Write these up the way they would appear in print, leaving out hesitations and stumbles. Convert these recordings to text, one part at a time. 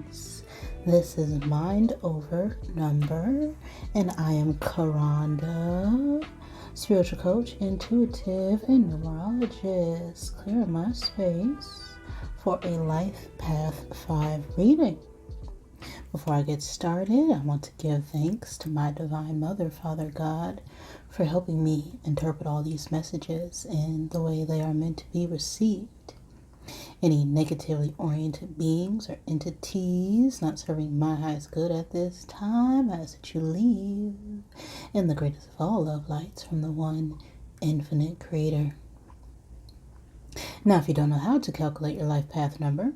Dice. This is Mind Over Number, and I am Karanda, spiritual coach, intuitive, and numerologist. Clearing my space for a Life Path 5 reading. Before I get started, I want to give thanks to my Divine Mother, Father God, for helping me interpret all these messages in the way they are meant to be received. Any negatively oriented beings or entities not serving my highest good at this time, I ask that you leave in the greatest of all love lights from the one infinite creator. Now, if you don't know how to calculate your life path number,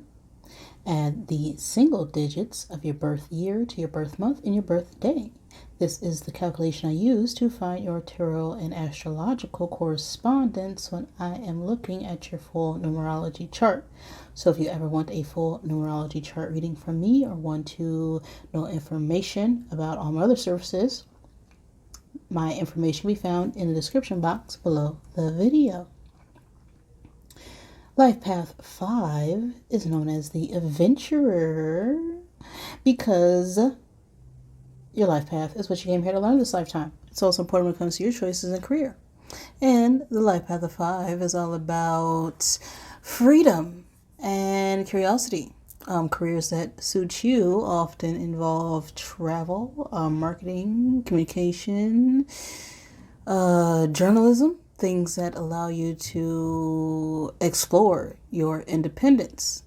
add the single digits of your birth year to your birth month and your birthday. This is the calculation I use to find your tarot and astrological correspondence when I am looking at your full numerology chart. So if you ever want a full numerology chart reading from me or want to know information about all my other services, my information can be found in the description box below the video. Life Path 5 is known as the Adventurer because your life path is what you came here to learn this lifetime. It's also important when it comes to your choices and career. And the Life Path of 5 is all about freedom and curiosity. Careers that suit you often involve travel, marketing, communication, journalism, things that allow you to explore your independence.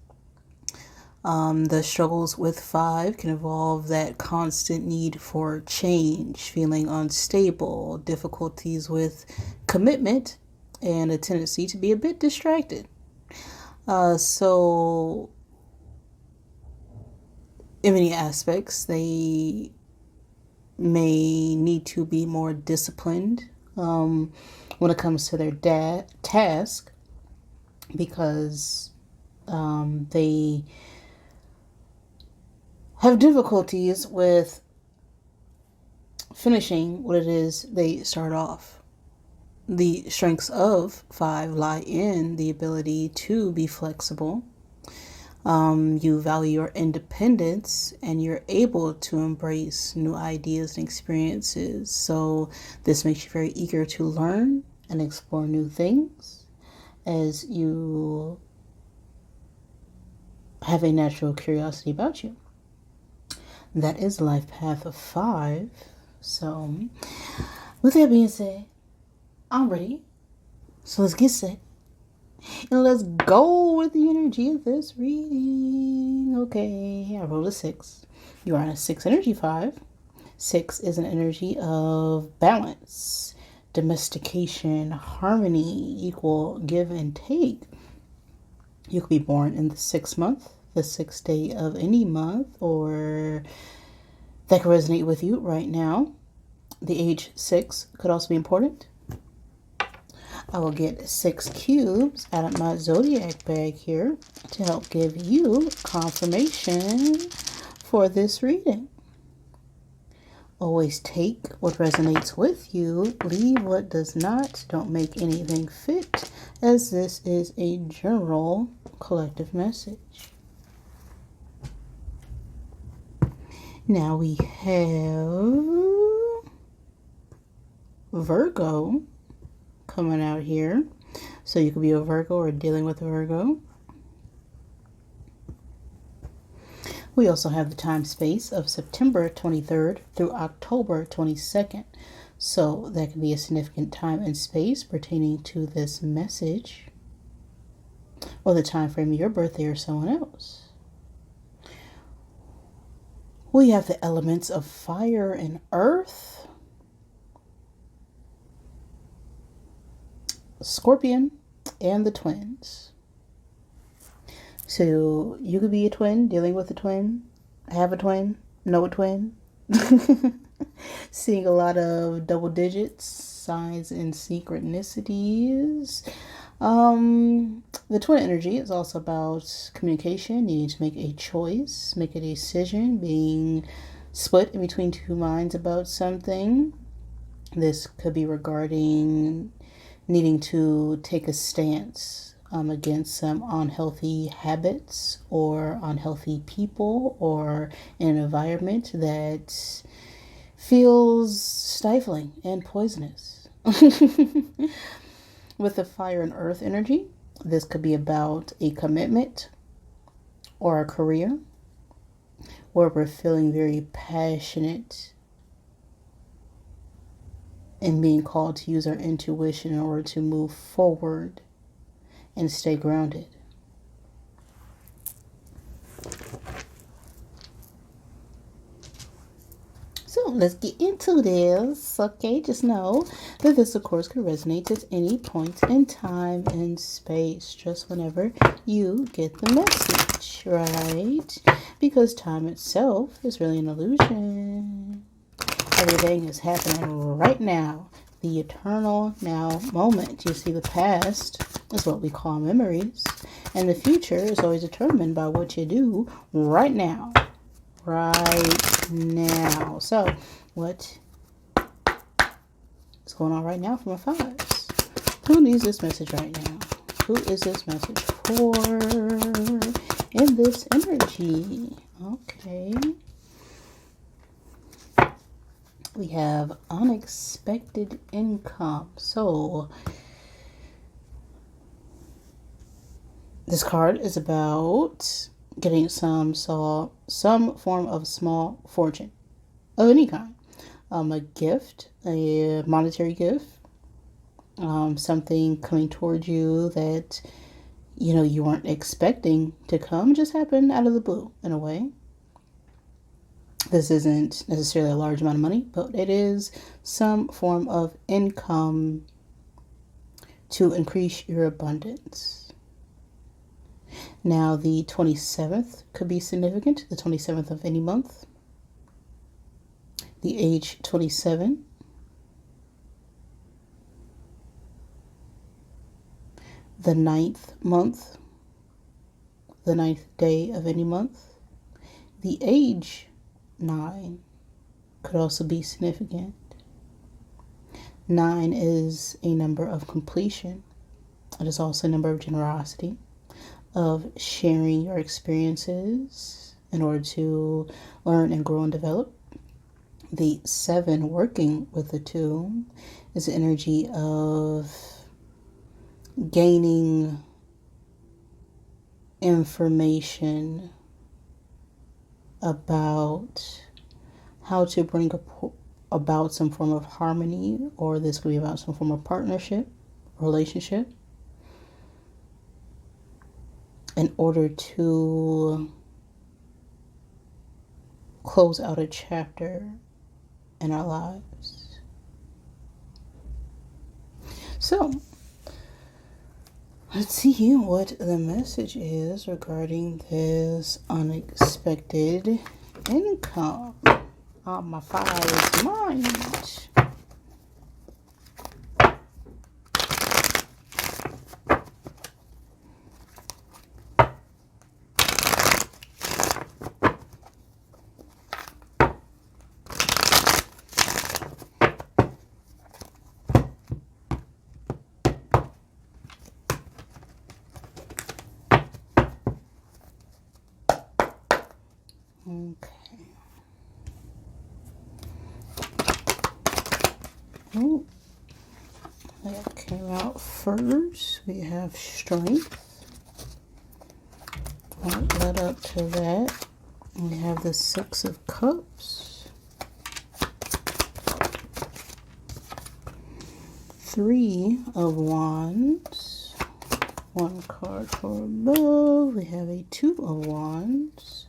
The struggles with 5 can involve that constant need for change, feeling unstable, difficulties with commitment, and a tendency to be a bit distracted. So in many aspects, they may need to be more disciplined when it comes to their task because they have difficulties with finishing what it is they start off. The strengths of 5 lie in the ability to be flexible. You value your independence and you're able to embrace new ideas and experiences. So this makes you very eager to learn and explore new things as you have a natural curiosity about you. That is the life path of 5. So, with that being said, I'm ready. So let's get set. And let's go with the energy of this reading. Okay, I rolled a 6. You are on a 6 energy 5. 6 is an energy of balance, domestication, harmony, equal give and take. You could be born in the 6th month, the 6th day of any month, or that could resonate with you right now. The age 6 could also be important. I will get 6 cubes out of my Zodiac bag here to help give you confirmation for this reading. Always take what resonates with you, leave what does not, don't make anything fit, as this is a general collective message. Now we have Virgo coming out here. So you could be a Virgo or dealing with a Virgo. We also have the time space of September 23rd through October 22nd. So that can be a significant time and space pertaining to this message, or the time frame of your birthday or someone else. We have the elements of fire and earth, Scorpion, and the twins. So you could be a twin, dealing with a twin, have a twin, know a twin. Seeing a lot of double digits, signs and synchronicities. The twin energy is also about communication. You need to make a choice, make a decision, being split in between two minds about something. This could be regarding needing to take a stance against some unhealthy habits or unhealthy people or an environment that feels stifling and poisonous. With the fire and earth energy, this could be about a commitment or a career where we're feeling very passionate and being called to use our intuition in order to move forward and stay grounded. So let's get into this, okay? Just know that this, of course, can resonate at any point in time and space, just whenever you get the message, right? Because time itself is really an illusion. Everything is happening right now, the eternal now moment. You see, the past is what we call memories, and the future is always determined by what you do right now. Right now. So, what is going on right now for my fives? Who needs this message right now? Who is this message for in this energy? Okay. We have unexpected income. So, this card is about getting some form of small fortune of any kind. A gift, a monetary gift, something coming towards you that, you weren't expecting to come, just happened out of the blue in a way. This isn't necessarily a large amount of money, but it is some form of income to increase your abundance. Now, the 27th could be significant, the 27th of any month. The age 27. The 9th month, the 9th day of any month. The age 9 could also be significant. 9 is a number of completion. It is also a number of generosity, of sharing your experiences in order to learn and grow and develop. The 7 working with the 2 is the energy of gaining information about how to bring about some form of harmony, or this could be about some form of partnership, relationship, in order to close out a chapter in our lives. So, let's see what the message is regarding this unexpected income. Oh, my fire is mind. Okay. Oh, that came out first. We have strength. What led up to that? We have the 6 of Cups. 3 of Wands. 1 card for above. We have a 2 of Wands.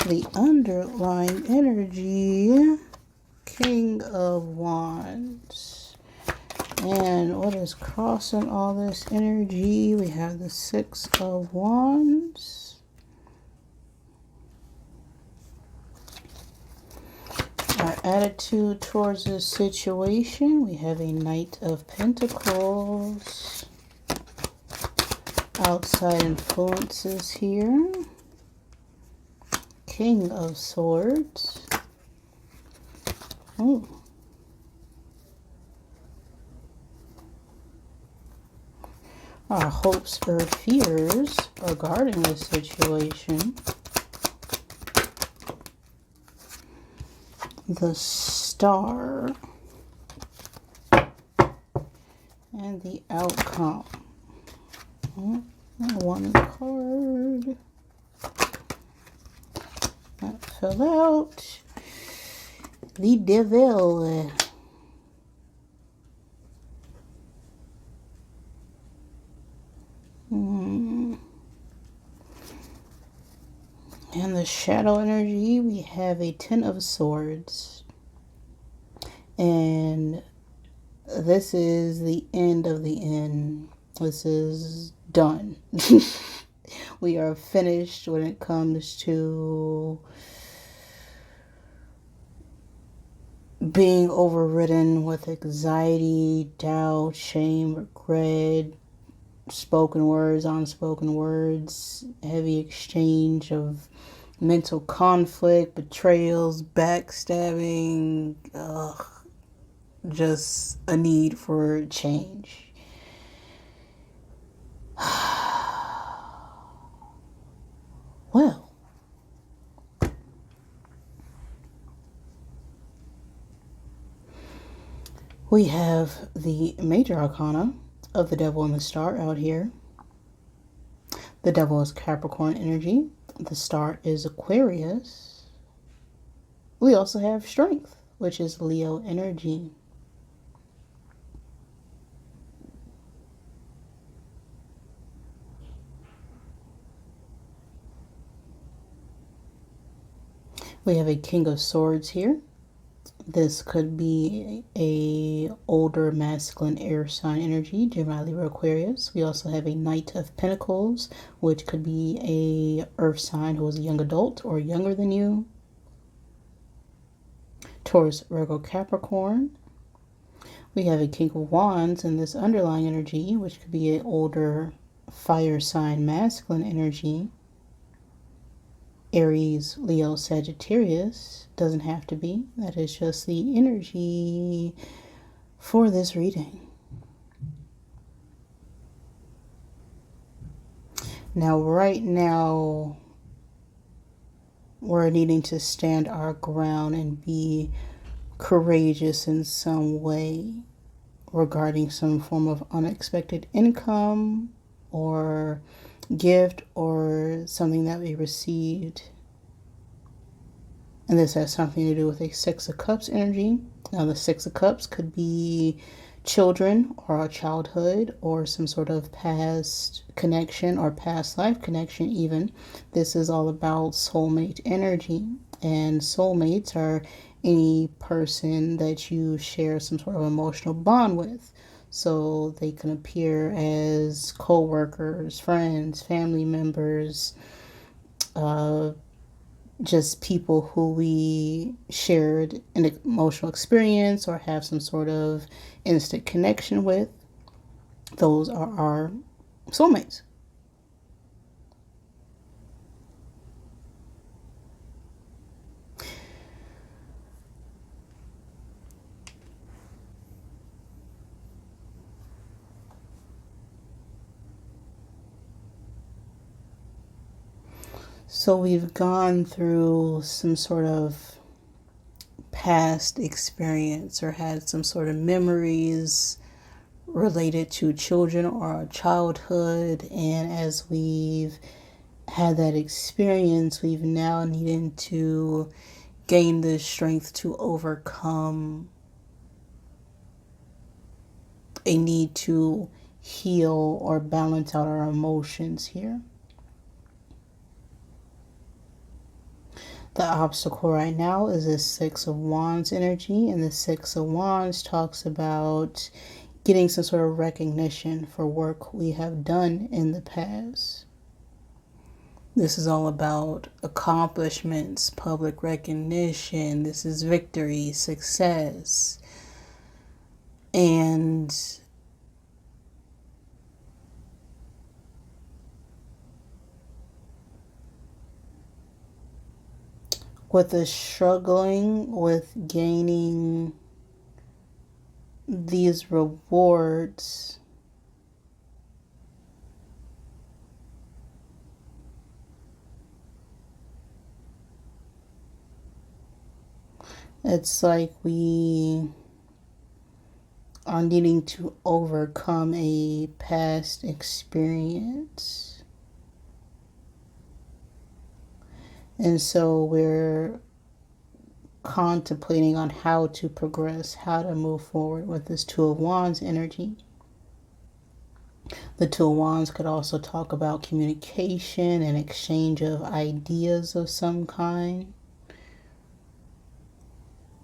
The underlying energy, King of Wands. And what is crossing all this energy? We have the 6 of Wands. Our attitude towards this situation, we have a Knight of Pentacles. Outside influences here. King of Swords. Oh. our hopes or fears regarding this situation. The Star. And the outcome. One card. That fell out. The Devil. And the shadow energy, we have a Ten of Swords. And this is the end of the end. This is done. We are finished when it comes to being overridden with anxiety, doubt, shame, regret, spoken words, unspoken words, heavy exchange of mental conflict, betrayals, backstabbing, just a need for change. Well, we have the major arcana of the Devil and the Star out here. The Devil is Capricorn energy. The Star is Aquarius. We also have Strength, which is Leo energy. We have a King of Swords here. This could be a older masculine air sign energy, Gemini, Libra, Aquarius. We also have a Knight of Pentacles, which could be a earth sign who is a young adult or younger than you. Taurus, Virgo, Capricorn. We have a King of Wands in this underlying energy, which could be an older fire sign masculine energy. Aries, Leo, Sagittarius. Doesn't have to be. That is just the energy for this reading. Now, right now, we're needing to stand our ground and be courageous in some way regarding some form of unexpected income or gift or something that we received. And this has something to do with a Six of Cups energy. Now the Six of Cups could be children or our childhood or some sort of past connection or past life connection even. This is all about soulmate energy. And soulmates are any person that you share some sort of emotional bond with. So they can appear as co-workers, friends, family members, just people who we shared an emotional experience or have some sort of instant connection with. Those are our soulmates. So we've gone through some sort of past experience or had some sort of memories related to children or our childhood. And as we've had that experience, we've now needed to gain the strength to overcome a need to heal or balance out our emotions here. The obstacle right now is the Six of Wands energy, and the Six of Wands talks about getting some sort of recognition for work we have done in the past. This is all about accomplishments, public recognition. This is victory, success. And with the struggling with gaining these rewards, It's like we are needing to overcome a past experience. And so we're contemplating on how to progress, how to move forward with this Two of Wands energy. The Two of Wands could also talk about communication and exchange of ideas of some kind.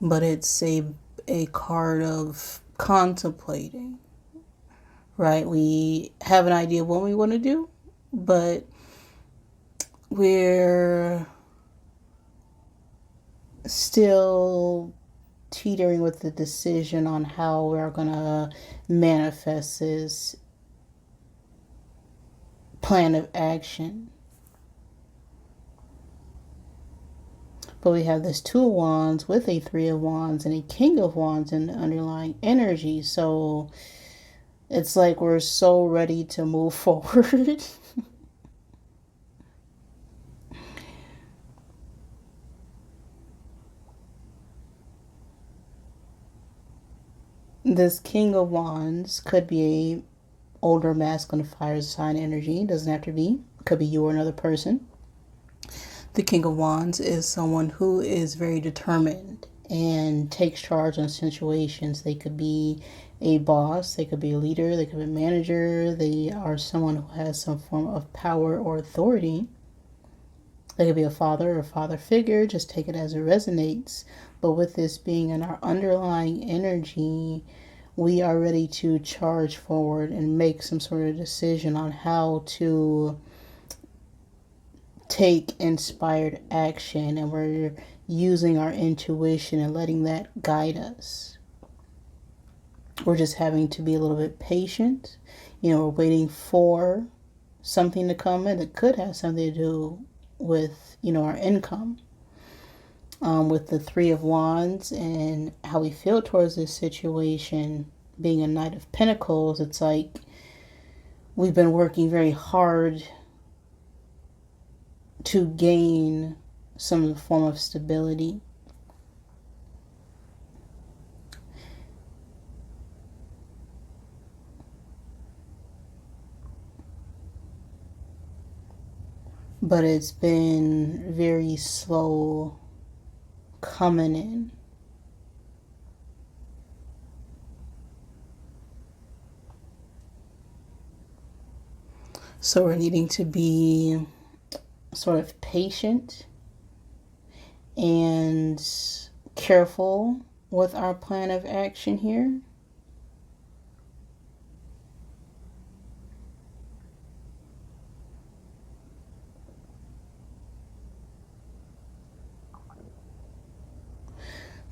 But it's a card of contemplating, right? We have an idea of what we want to do, but we're still teetering with the decision on how we're going to manifest this plan of action. But we have this Two of Wands with a Three of Wands and a King of Wands in the underlying energy. So it's like we're so ready to move forward. This King of Wands could be a older masculine fire sign energy. It doesn't have to be. It could be you or another person. The King of Wands is someone who is very determined and takes charge on situations. They could be a boss, they could be a leader, they could be a manager, they are someone who has some form of power or authority. They could be a father or father figure, just take it as it resonates. But with this being in our underlying energy, we are ready to charge forward and make some sort of decision on how to take inspired action, and we're using our intuition and letting that guide us. We're just having to be a little bit patient. We're waiting for something to come in that could have something to do with, our income. With the Three of Wands and how we feel towards this situation, being a Knight of Pentacles, it's like we've been working very hard to gain some form of stability. But it's been very slow coming in. So we're needing to be sort of patient and careful with our plan of action here.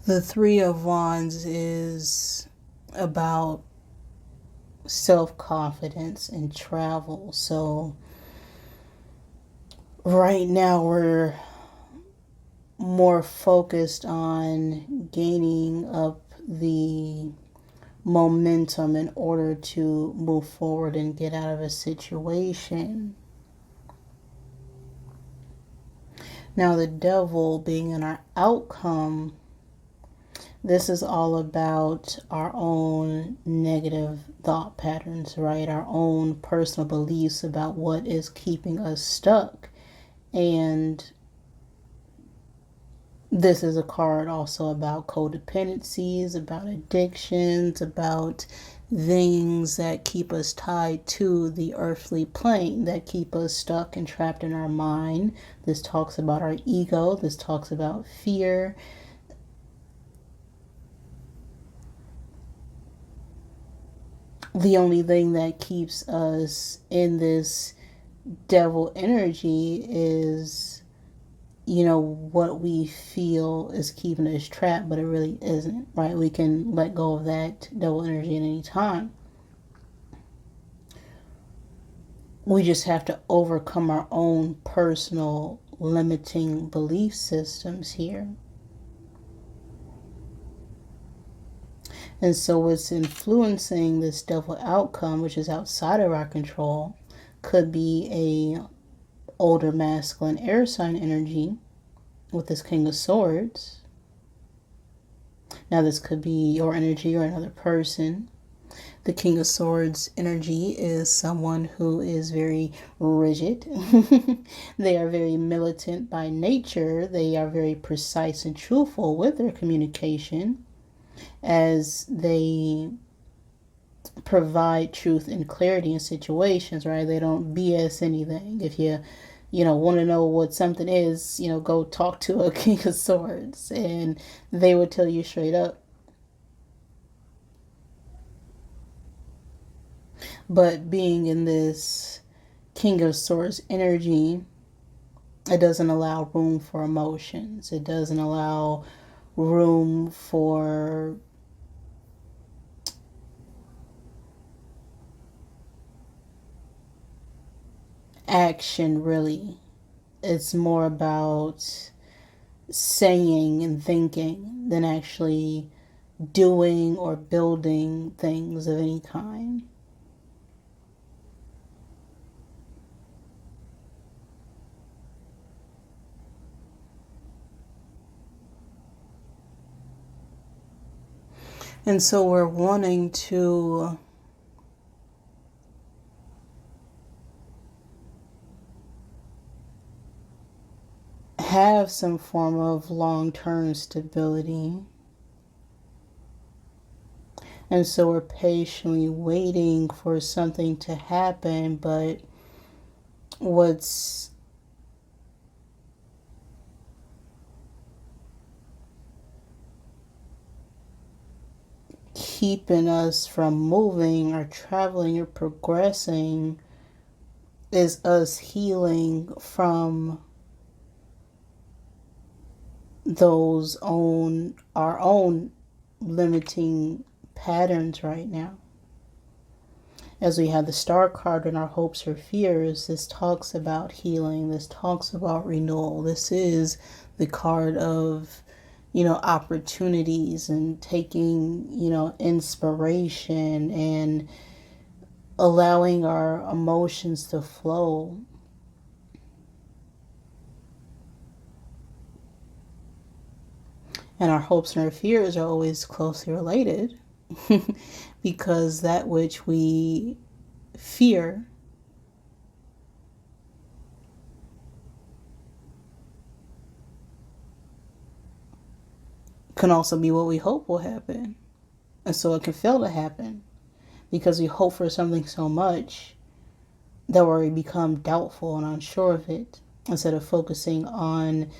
The Three of Wands is about self-confidence and travel. So right now we're more focused on gaining up the momentum in order to move forward and get out of a situation. Now the Devil being in our outcome, this is all about our own negative thought patterns, right? Our own personal beliefs about what is keeping us stuck. And this is a card also about codependencies, about addictions, about things that keep us tied to the earthly plane, that keep us stuck and trapped in our mind. This talks about our ego. This talks about fear. The only thing that keeps us in this devil energy is, what we feel is keeping us trapped, but it really isn't, right? We can let go of that devil energy at any time. We just have to overcome our own personal limiting belief systems here. And so what's influencing this devil outcome, which is outside of our control, could be a older masculine air sign energy with this King of Swords. Now, this could be your energy or another person. The King of Swords energy is someone who is very rigid. They are very militant by nature. They are very precise and truthful with their communication as they provide truth and clarity in situations, right? They don't BS anything. If you want to know what something is, go talk to a King of Swords and they would tell you straight up. But being in this King of Swords energy, it doesn't allow room for emotions. It doesn't allow room for action, really. It's more about saying and thinking than actually doing or building things of any kind. And so we're wanting to have some form of long-term stability. And so we're patiently waiting for something to happen, but what's keeping us from moving or traveling or progressing is us healing from our own limiting patterns right now. As we have the Star card in our hopes or fears, this talks about healing. This talks about renewal. This is the card of opportunities and taking, inspiration and allowing our emotions to flow. And our hopes and our fears are always closely related because that which we fear can also be what we hope will happen. And so it can fail to happen because we hope for something so much that we become doubtful and unsure of it instead of focusing on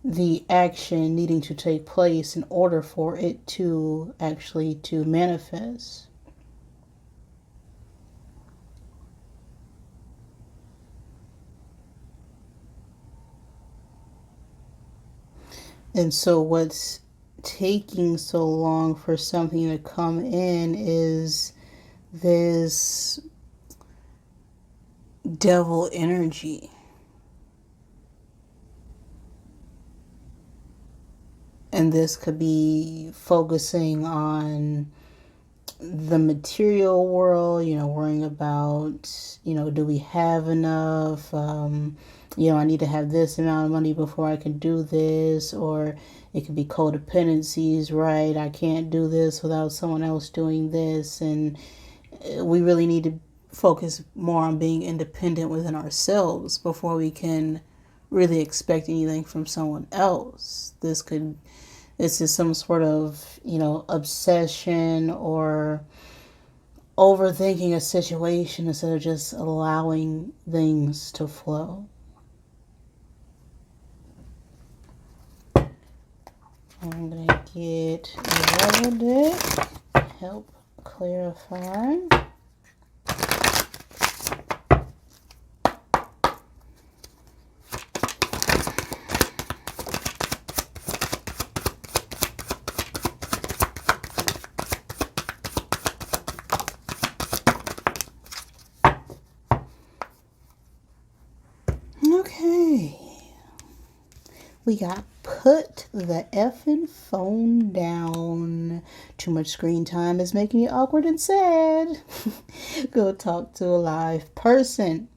the action needing to take place in order for it to actually to manifest. And so what's taking so long for something to come in is this devil energy. And this could be focusing on the material world, worrying about, do we have enough? I need to have this amount of money before I can do this. Or it could be codependencies, right? I can't do this without someone else doing this. And we really need to focus more on being independent within ourselves before we can really expect anything from someone else. This is some sort of, obsession or overthinking a situation instead of just allowing things to flow. I'm going to get another deck, help clarify. Okay. We got put the effing phone down. Too much screen time is making me awkward and sad. Go talk to a live person.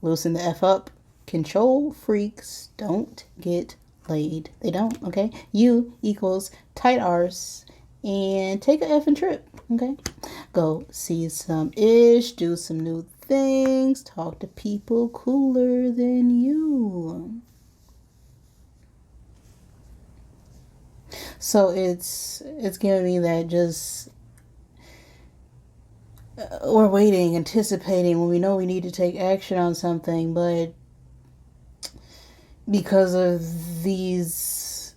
Loosen the F up. Control freaks don't get laid. They don't, okay? U equals tight arse and take a effing trip, okay? Go see some ish, do some new things, talk to people cooler than you. So it's giving me that just we're waiting, anticipating when we know we need to take action on something, but because of these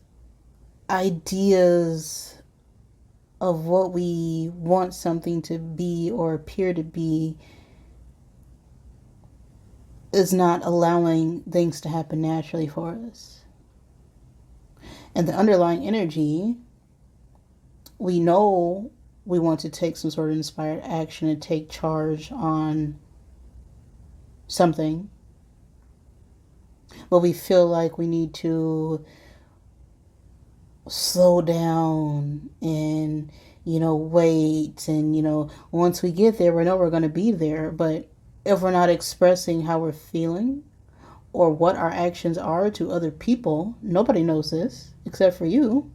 ideas of what we want something to be or appear to be is not allowing things to happen naturally for us. And the underlying energy, we know we want to take some sort of inspired action and take charge on something, but we feel like we need to slow down and, wait. And, once we get there, we know we're going to be there. But if we're not expressing how we're feeling or what our actions are to other people, nobody knows this except for you.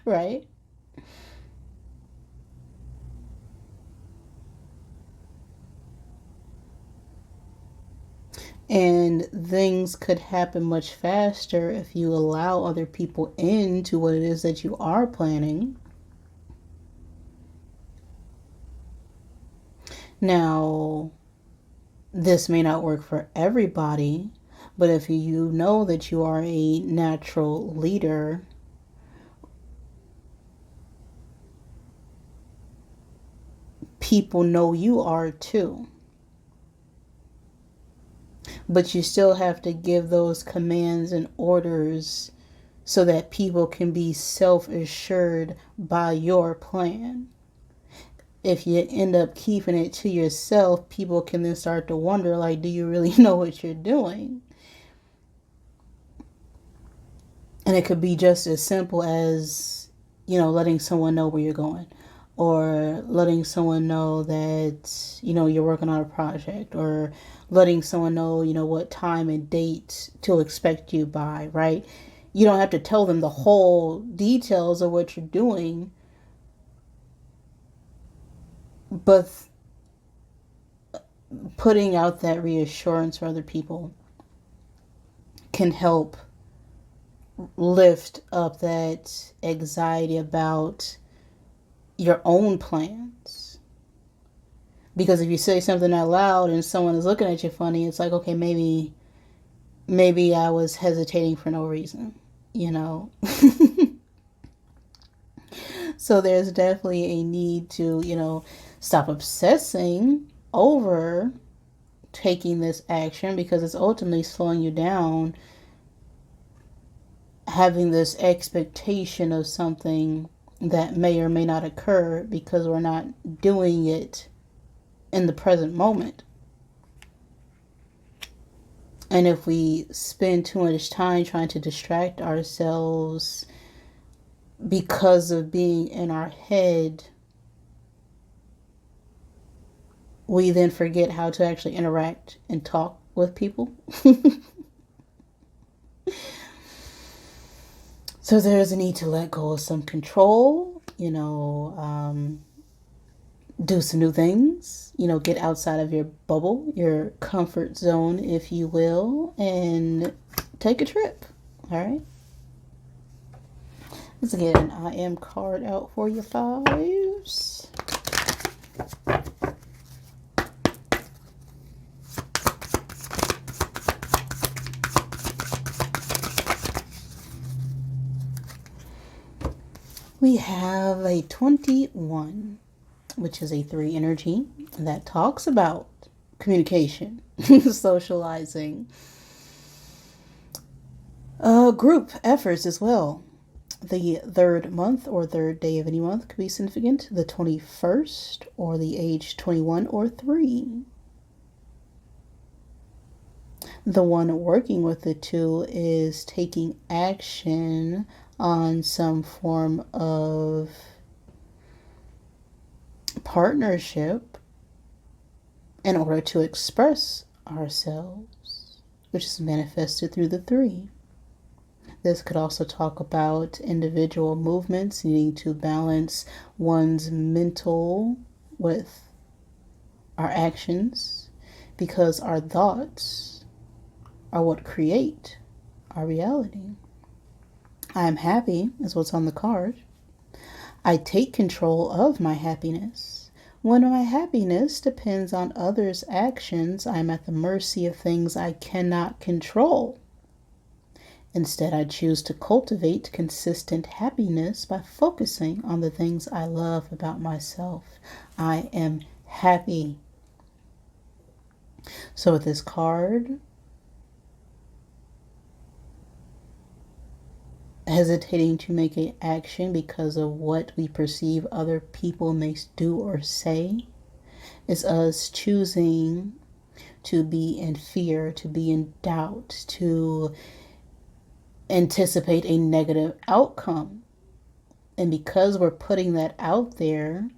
Right? And things could happen much faster if you allow other people into what it is that you are planning. Now, this may not work for everybody, but if you know that you are a natural leader, people know you are too. But you still have to give those commands and orders so that people can be self-assured by your plan. If you end up keeping it to yourself, people can then start to wonder, like, do you really know what you're doing? And it could be just as simple as, letting someone know where you're going, or letting someone know that, you're working on a project, or letting someone know, what time and date to expect you by, right? You don't have to tell them the whole details of what you're doing, but putting out that reassurance for other people can help lift up that anxiety about your own plans. Because if you say something out loud and someone is looking at you funny, it's like, okay, maybe I was hesitating for no reason, So there's definitely a need to, stop obsessing over taking this action, because it's ultimately slowing you down, having this expectation of something that may or may not occur because we're not doing it in the present moment. And if we spend too much time trying to distract ourselves because of being in our head, we then forget how to actually interact and talk with people. So there's a need to let go of some control, do some new things, get outside of your bubble, your comfort zone, if you will, and take a trip. All right. Let's get an I am card out for you, fives. We have a 21, which is a 3 energy that talks about communication, socializing, group efforts as well. The third month or third day of any month could be significant. The 21st or the age 21 or 3. The one working with the 2 is taking action on some form of partnership in order to express ourselves, which is manifested through the 3. This could also talk about individual movements, needing to balance one's mental with our actions, because our thoughts are what create our reality. I am happy is what's on the card. I take control of my happiness. When my happiness depends on others' actions, I'm at the mercy of things I cannot control. Instead, I choose to cultivate consistent happiness by focusing on the things I love about myself. I am happy. So with this card, hesitating to make an action because of what we perceive other people may do or say is us choosing to be in fear, to be in doubt, to anticipate a negative outcome. And because we're putting that out there,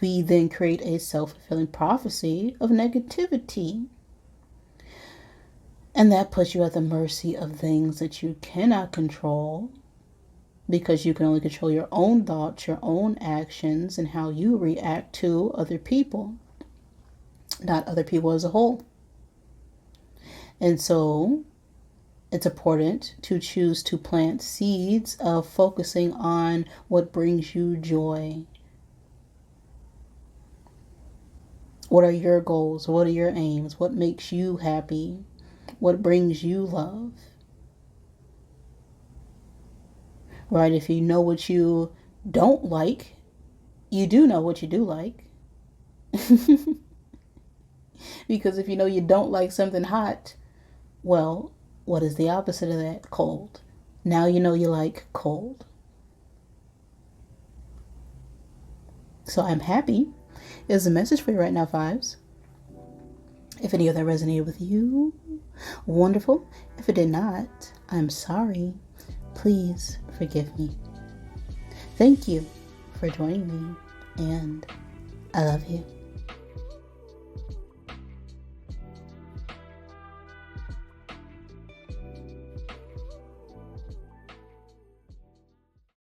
we then create a self-fulfilling prophecy of negativity. And that puts you at the mercy of things that you cannot control, because you can only control your own thoughts, your own actions, and how you react to other people, not other people as a whole. And so it's important to choose to plant seeds of focusing on what brings you joy. What are your goals? What are your aims? What makes you happy? What brings you love? Right? If you know what you don't like, you do know what you do like. Because if you know you don't like something hot, well, what is the opposite of that? Cold. Now you know you like cold. So I'm happy is a message for you right now, fives. If any of that resonated with you, wonderful. If it did not, I'm sorry. Please forgive me. Thank you for joining me, and I love you.